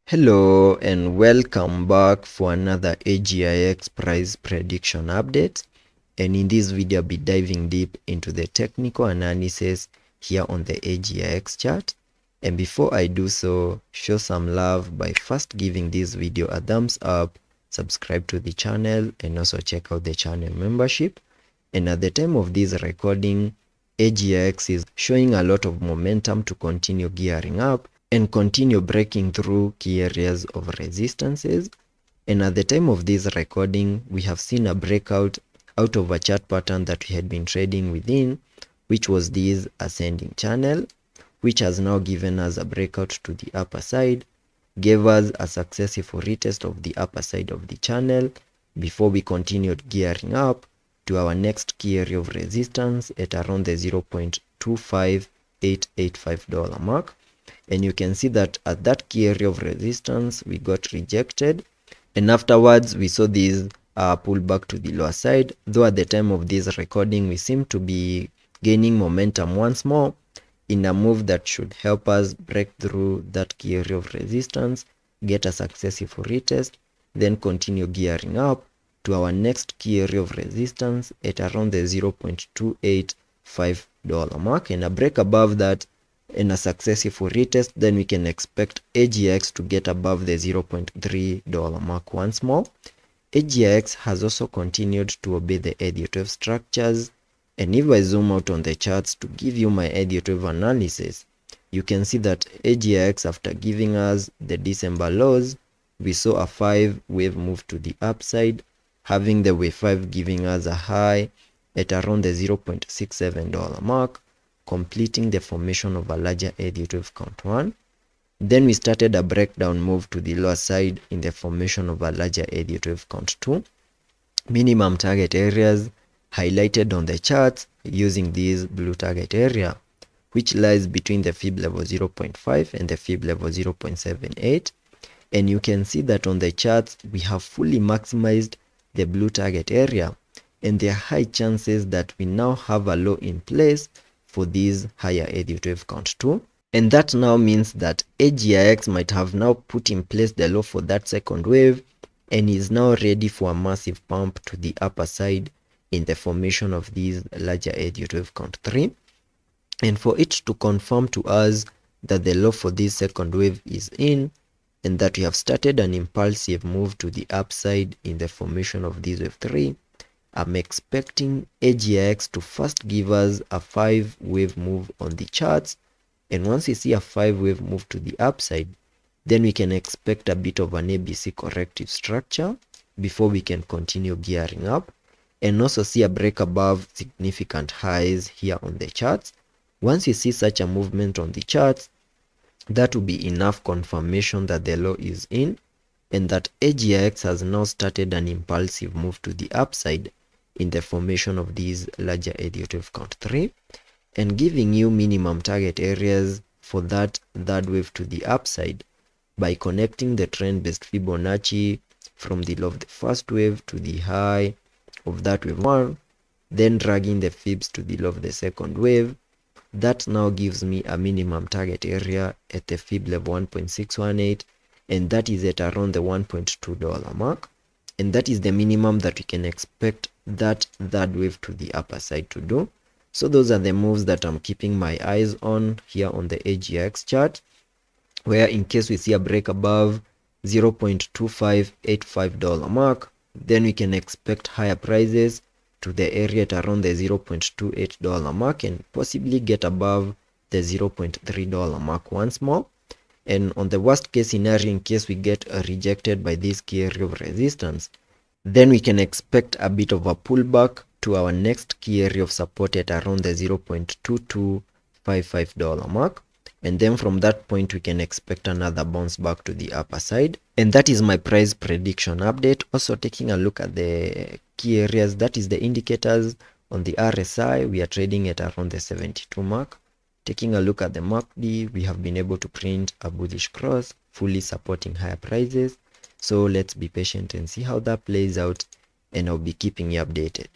Hello and welcome back for another AGIX price prediction update, and in this video I'll be diving deep into the technical analysis here on the AGIX chart. And before I do so, show some love by first giving this video a thumbs up, subscribe to the channel, and also check out the channel membership. And at the time of this recording, AGIX is showing a lot of momentum to continue gearing up and continue breaking through key areas of resistances. And at the time of this recording, we have seen a breakout out of a chart pattern that we had been trading within, which was this ascending channel, which has now given us a breakout to the upper side, gave us a successful retest of the upper side of the channel before we continued gearing up to our next key area of resistance at around the $0.25885 mark. And you can see that at that key area of resistance we got rejected, and afterwards we saw this pull back to the lower side, though at the time of this recording we seem to be gaining momentum once more in a move that should help us break through that key area of resistance, get a successful retest, then continue gearing up to our next key area of resistance at around the $0.285 mark, and a break above that and a successful retest, then we can expect AGX to get above the $0.3 mark once more. AGX has also continued to obey the ED12 structures, and if I zoom out on the charts to give you my ED12 analysis, you can see that AGX, after giving us the December lows, we saw a 5-wave move to the upside, having the wave 5 giving us a high at around the $0.67 mark, completing the formation of a larger ED12 count 1. Then we started a breakdown move to the lower side in the formation of a larger ED12 count 2. Minimum target areas highlighted on the charts using this blue target area, which lies between the fib level 0.5 and the fib level 0.78. And you can see that on the charts we have fully maximized the blue target area, and there are high chances that we now have a low in place for this higher ED12 count 2, and that now means that AGIX might have now put in place the low for that second wave and is now ready for a massive pump to the upper side in the formation of this larger ED12 count 3. And for it to confirm to us that the low for this second wave is in and that we have started an impulsive move to the upside in the formation of this wave 3, I'm expecting AGX to first give us a 5-wave move on the charts, and once we see a 5-wave move to the upside, then we can expect a bit of an ABC corrective structure before we can continue gearing up, and also see a break above significant highs here on the charts. Once you see such a movement on the charts, that will be enough confirmation that the low is in and that AGX has now started an impulsive move to the upside in the formation of these larger ED12 count 3, and giving you minimum target areas for that third wave to the upside by connecting the trend-based Fibonacci from the low of the first wave to the high of that wave 1, then dragging the fibs to the low of the second wave. That now gives me a minimum target area at the fib level 1.618, and that is at around the $1.2 mark, and that is the minimum that we can expect that third wave to the upper side to do. So those are the moves that I'm keeping my eyes on here on the AGX chart, where in case we see a break above $0.2585 mark, then we can expect higher prices to the area at around the $0.28 mark and possibly get above the $0.3 mark once more. And on the worst case scenario, in case we get rejected by this key area of resistance, then we can expect a bit of a pullback to our next key area of support at around the $0.2255 mark. And then from that point, we can expect another bounce back to the upper side. And that is my price prediction update. Also taking a look at the key areas, that is the indicators on the RSI, we are trading at around the 72 mark. Taking a look at the MACD, we have been able to print a bullish cross, fully supporting higher prices. So let's be patient and see how that plays out, and I'll be keeping you updated.